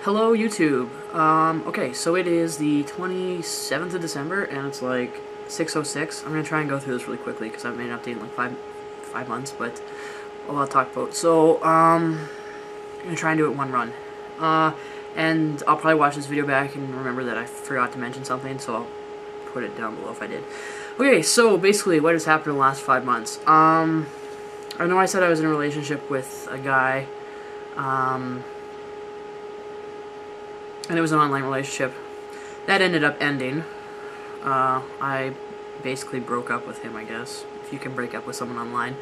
Hello YouTube. Okay, so it is the 27th of December and it's like 6:06. I'm gonna try and go through this really quickly because I've made an update in like five months, but a lot to talk about. So I'm gonna try and do it one run. And I'll probably watch this video back and remember that I forgot to mention something, so I'll put it down below if I did. Okay, so basically what has happened in the last 5 months. I know I said I was in a relationship with a guy. And it was an online relationship. That ended up ending. I basically broke up with him, I guess, if you can break up with someone online.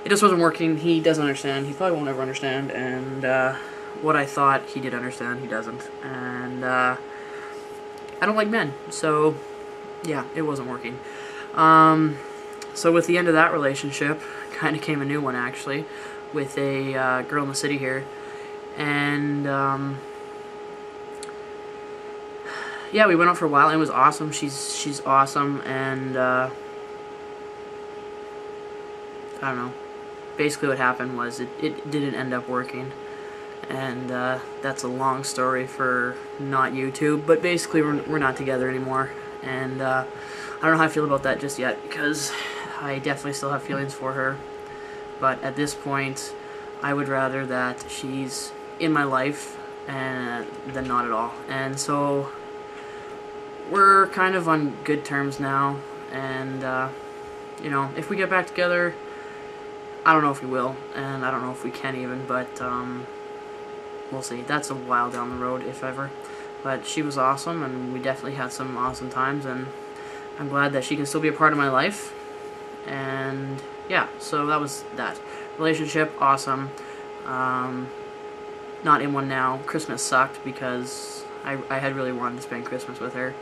It just wasn't working. He doesn't understand. He probably won't ever understand. And what I thought he did understand, he doesn't. And I don't like men. So, yeah, it wasn't working. So with the end of that relationship, kind of came a new one, actually, with a girl in the city here. And yeah, we went out for a while and it was awesome. She's awesome, and I don't know. Basically what happened was it didn't end up working, and that's a long story for not YouTube, but basically we're not together anymore, and I don't know how I feel about that just yet, because I definitely still have feelings for her, but at this point I would rather that she's in my life than not at all. And so we're kind of on good terms now, and you know, if we get back together, I don't know if we will, and I don't know if we can even, but we'll see. That's a while down the road, if ever. But she was awesome, and we definitely had some awesome times, and I'm glad that she can still be a part of my life. And yeah, so that was that. Relationship, awesome. Not in one now. Christmas sucked because I had really wanted to spend Christmas with her,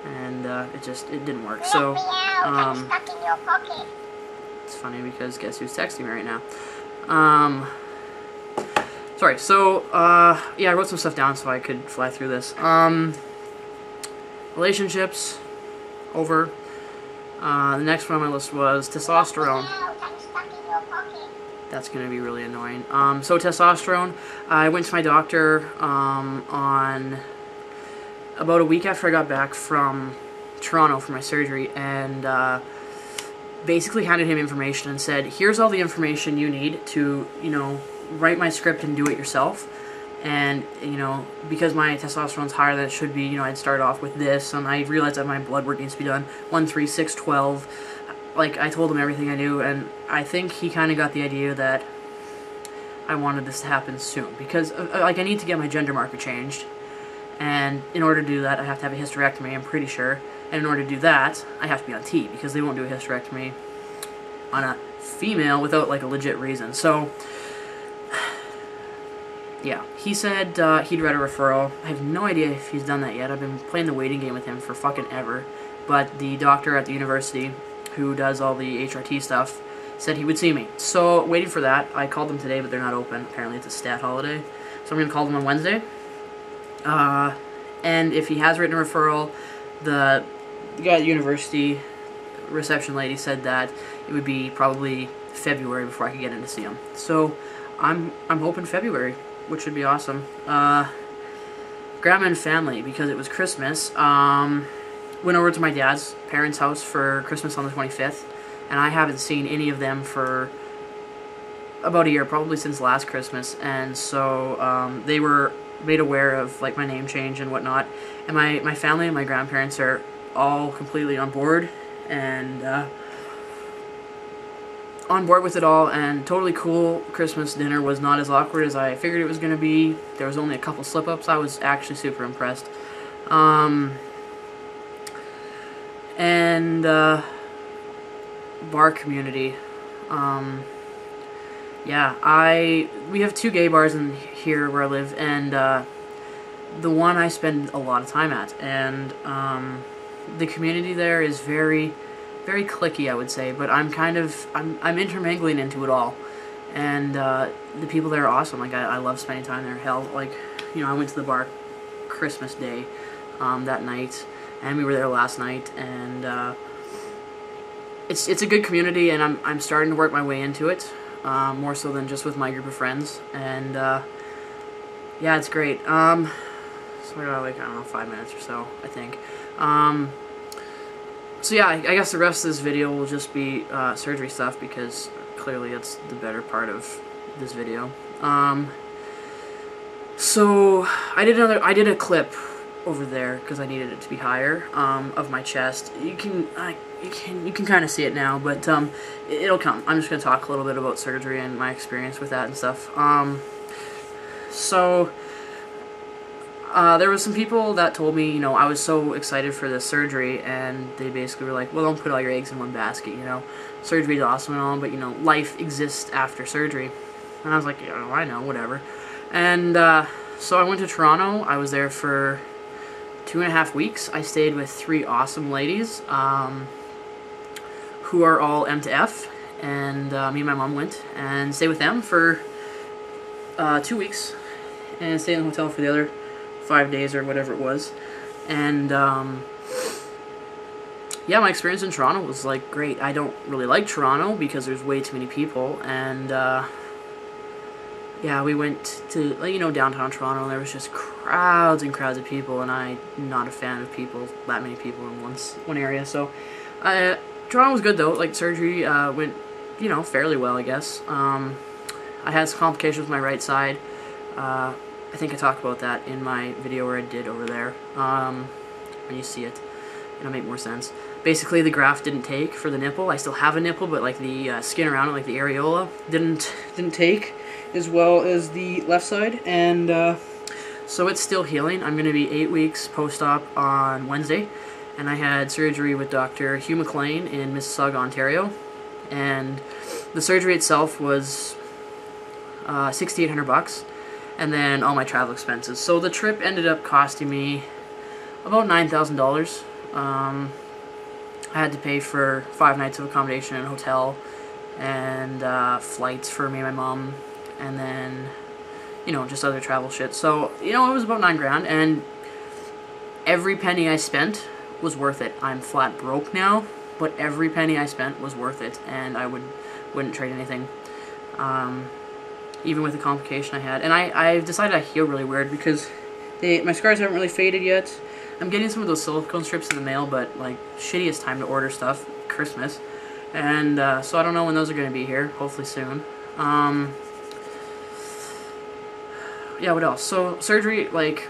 and it didn't work. So I'm stuck in your pocket. It's funny because guess who's texting me right now? Sorry. So yeah, I wrote some stuff down so I could fly through this. Relationships over. The next one on my list was testosterone. That's going to be really annoying. So testosterone, I went to my doctor on about a week after I got back from Toronto for my surgery, and basically handed him information and said, here's all the information you need to, you know, write my script and do it yourself. And, you know, because my testosterone's higher than it should be, you know, I'd start off with this, and I realized that my blood work needs to be done 1, 3, 6, 12. Like, I told him everything I knew, and I think he kind of got the idea that I wanted this to happen soon, because, like, I need to get my gender marker changed, and in order to do that, I have to have a hysterectomy, I'm pretty sure, and in order to do that, I have to be on T, because they won't do a hysterectomy on a female without, like, a legit reason. So, yeah, he said he'd read a referral. I have no idea if he's done that yet. I've been playing the waiting game with him for fucking ever, but the doctor at the university who does all the HRT stuff said he would see me. So, waiting for that. I called them today, but they're not open. Apparently it's a stat holiday. So I'm going to call them on Wednesday. And if he has written a referral, the guy at the university reception lady said that it would be probably February before I could get in to see him. So I'm hoping February, which would be awesome. Grandma and family, because it was Christmas, went over to my dad's parents' house for Christmas on the 25th, and I haven't seen any of them for about a year, probably since last Christmas, and so they were made aware of, like, my name change and whatnot, and my family and my grandparents are all completely on board, and on board with it all, and totally cool. Christmas dinner was not as awkward as I figured it was going to be. There was only a couple slip-ups. I was actually super impressed. And bar community. Yeah, we have 2 gay bars in here where I live, and the one I spend a lot of time at, and the community there is very, very cliquey, I would say, but I'm intermingling into it all, and the people there are awesome. Like, I love spending time there. Hell, like, you know, I went to the bar Christmas Day that night, and we were there last night, and it's a good community, and I'm starting to work my way into it, more so than just with my group of friends, and Yeah, it's great. So we're about, like, I don't know, 5 minutes or so, I think. So yeah, I guess the rest of this video will just be surgery stuff, because clearly it's the better part of this video. So I did a clip over there because I needed it to be higher, of my chest. You can kind of see it now, but it'll come. I'm just gonna talk a little bit about surgery and my experience with that and stuff. So there was some people that told me, you know, I was so excited for this surgery, and they basically were like, well, don't put all your eggs in one basket, you know. Surgery is awesome and all, but, you know, life exists after surgery. And I was like, yeah, I know, whatever. And so I went to Toronto. I was there for 2.5 weeks. I stayed with 3 awesome ladies who are all M to F, and me and my mom went and stayed with them for 2 weeks, and stayed in the hotel for the other 5 days or whatever it was. And yeah, my experience in Toronto was like great. I don't really like Toronto because there's way too many people, and yeah, we went to, like, you know, downtown Toronto, and there was just crowds and crowds of people, and I'm not a fan of people, that many people in one area. So Toronto was good though. Like, surgery went, you know, fairly well, I guess. I had some complications with my right side. I think I talked about that in my video where I did over there. When you see it, it'll make more sense. Basically, the graft didn't take for the nipple. I still have a nipple, but like the skin around it, like the areola, didn't take as well as the left side, and so it's still healing. I'm going to be 8 weeks post-op on Wednesday, and I had surgery with Dr. Hugh Mclean in Mississauga, Ontario, and the surgery itself was $6,800, and then all my travel expenses. So the trip ended up costing me about $9,000. I had to pay for 5 nights of accommodation in a hotel, and flights for me and my mom, and then, you know, just other travel shit. So, you know, it was about $9,000, and every penny I spent was worth it. I'm flat broke now, but every penny I spent was worth it, and I wouldn't trade anything. Even with the complication I had. And I've decided I heal really weird because my scars haven't really faded yet. I'm getting some of those silicone strips in the mail, but, like, shittiest time to order stuff, Christmas. And so I don't know when those are going to be here. Hopefully soon. Yeah, what else? So surgery, like,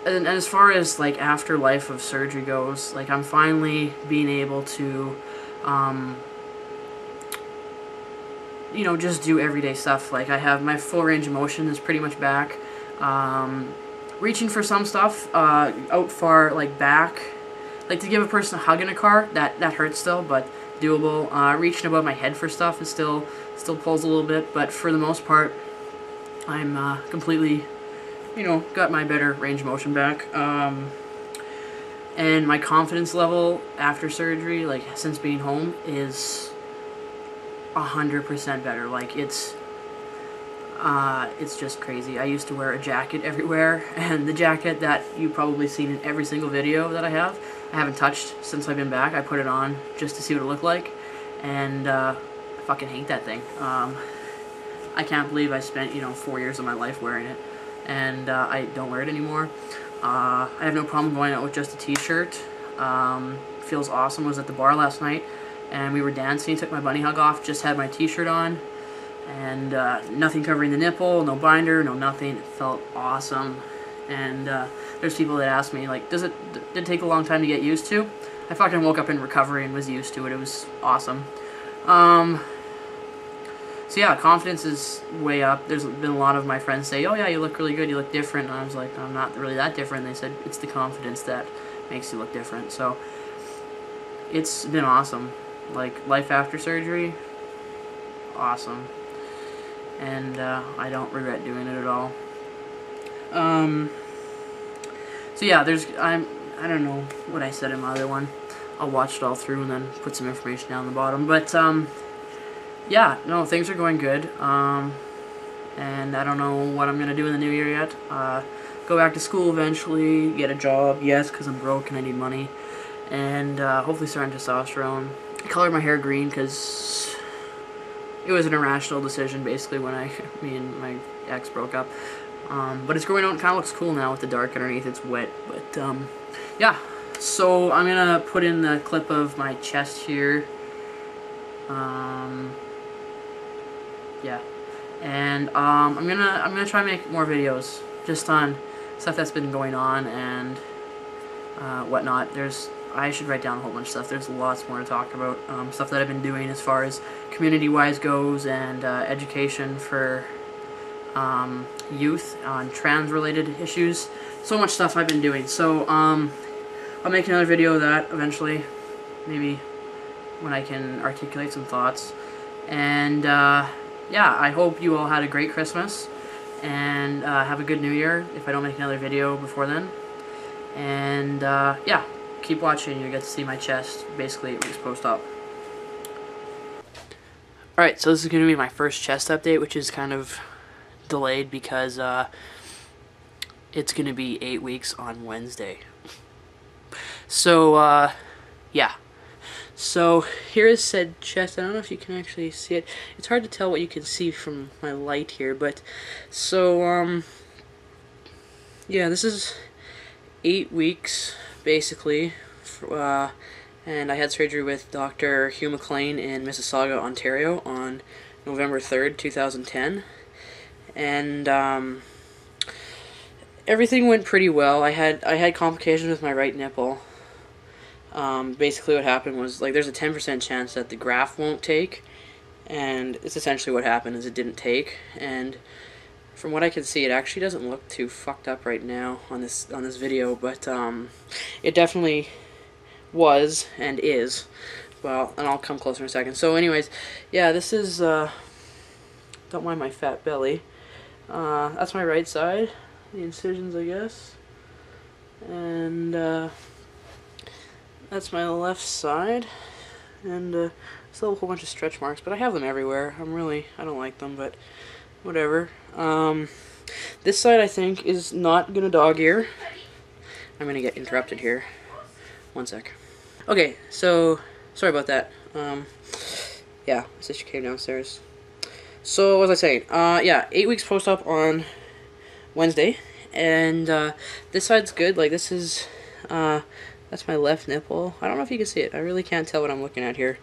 and as far as, like, afterlife of surgery goes, like, I'm finally being able to, you know, just do everyday stuff. Like, I have my full range of motion is pretty much back. Reaching for some stuff, out far, like, back. Like, to give a person a hug in a car, that hurts still, but doable. Reaching above my head for stuff is still pulls a little bit, but for the most part, I'm completely, you know, got my better range of motion back. And my confidence level after surgery, like, since being home, is 100% better. Like, it's just crazy. I used to wear a jacket everywhere, and the jacket that you've probably seen in every single video that I haven't touched since I've been back. I put it on just to see what it looked like, and I fucking hate that thing. I can't believe I spent, you know, 4 years of my life wearing it, and I don't wear it anymore. I have no problem going out with just a t-shirt. Feels awesome. I was at the bar last night, and we were dancing, took my bunny hug off, just had my t-shirt on, and nothing covering the nipple, no binder, no nothing. It felt awesome. And there's people that ask me, like, did it take a long time to get used to? I fucking woke up in recovery and was used to it. It was awesome. So yeah, confidence is way up. There's been a lot of my friends say, oh yeah, you look really good, you look different. And I was like, I'm not really that different. And they said, it's the confidence that makes you look different. So it's been awesome. Like, life after surgery, awesome. And I don't regret doing it at all. So yeah, I don't know what I said in my other one. I'll watch it all through and then put some information down the bottom. But yeah, no, things are going good. And I don't know what I'm gonna do in the new year yet. Go back to school eventually, get a job, yes, because I'm broke and I need money, and hopefully start on testosterone. I colored my hair green because it was an irrational decision, basically, when me and my ex broke up. But it's growing out and kind of looks cool now with the dark underneath. It's wet, but yeah. So I'm gonna put in the clip of my chest here. Yeah, and I'm gonna try and make more videos just on stuff that's been going on and whatnot. I should write down a whole bunch of stuff. There's lots more to talk about. Stuff that I've been doing as far as community-wise goes, and education for youth on trans-related issues. So much stuff I've been doing. So I'll make another video of that eventually, maybe when I can articulate some thoughts. And yeah, I hope you all had a great Christmas, and have a good New Year if I don't make another video before then. And yeah, keep watching. You get to see my chest basically 8 weeks post-op. Alright, so this is going to be my first chest update, which is kind of delayed because it's going to be 8 weeks on Wednesday. So yeah. So here is said chest. I don't know if you can actually see it. It's hard to tell what you can see from my light here, but so yeah, this is 8 weeks basically, and I had surgery with Dr. Hugh Mclean in Mississauga, Ontario on November 3rd, 2010, and everything went pretty well. I had complications with my right nipple. Basically what happened was, like, there's a 10% chance that the graft won't take, and it's essentially what happened is it didn't take. And from what I can see, it actually doesn't look too fucked up right now on this video, but it definitely was and is. Well, and I'll come closer in a second. So anyways, yeah, this is don't mind my fat belly. That's my right side, the incisions, I guess, and that's my left side, and still a whole bunch of stretch marks, but I have them everywhere. I don't like them, but whatever. This side, I think, is not gonna dog ear. I'm gonna get interrupted here. One sec. Okay, so sorry about that. Yeah, sister came downstairs. So what was I saying? Yeah, 8 weeks post-op on Wednesday, and this side's good. Like, this is that's my left nipple. I don't know if you can see it. I really can't tell what I'm looking at here.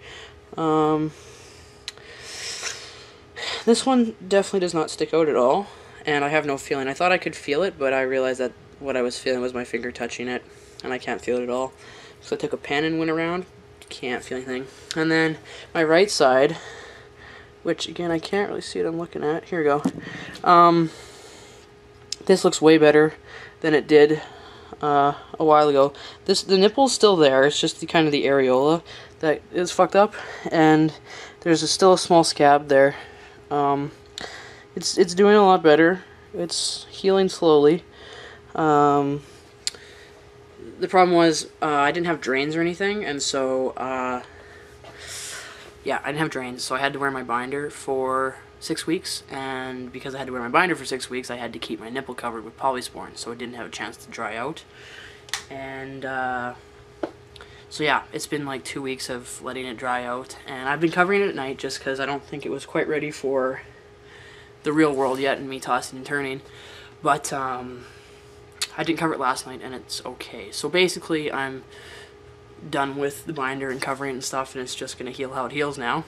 This one definitely does not stick out at all, and I have no feeling. I thought I could feel it, but I realized that what I was feeling was my finger touching it, and I can't feel it at all. So I took a pen and went around. Can't feel anything. And then my right side, which again I can't really see what I'm looking at. Here we go. This looks way better than it did a while ago. The nipple's still there. It's just kind of the areola that is fucked up, and there's still a small scab there. It's doing a lot better. It's healing slowly. The problem was I didn't have drains or anything, and so yeah, I didn't have drains, so I had to wear my binder for 6 weeks, and because I had to wear my binder for 6 weeks, I had to keep my nipple covered with polysporin, so it didn't have a chance to dry out. And so yeah, it's been like 2 weeks of letting it dry out, and I've been covering it at night just because I don't think it was quite ready for the real world yet and me tossing and turning. But I didn't cover it last night, and it's okay. So basically, I'm done with the binder and covering and stuff, and it's just going to heal how it heals now.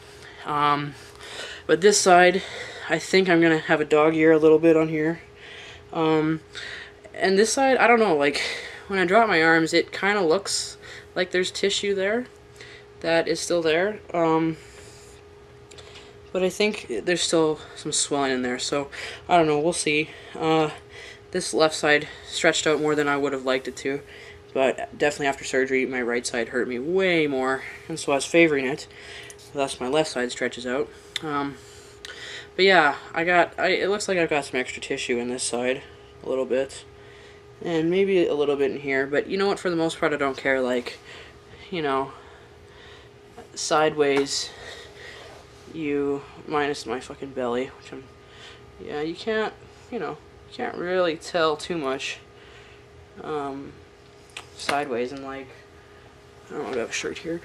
But this side, I think I'm going to have a dog ear a little bit on here. And this side, I don't know, like, when I drop my arms, it kind of looks like there's tissue there that is still there. But I think there's still some swelling in there, so I don't know, we'll see. This left side stretched out more than I would have liked it to, but definitely after surgery, my right side hurt me way more, and so I was favoring it. Thus, my left side stretches out. But yeah, it looks like I've got some extra tissue in this side, a little bit, and maybe a little bit in here, but you know what, for the most part, I don't care. Like, you know, sideways, minus my fucking belly, which yeah, you can't, you know, you can't really tell too much, sideways, and like, I don't know, I have a shirt here,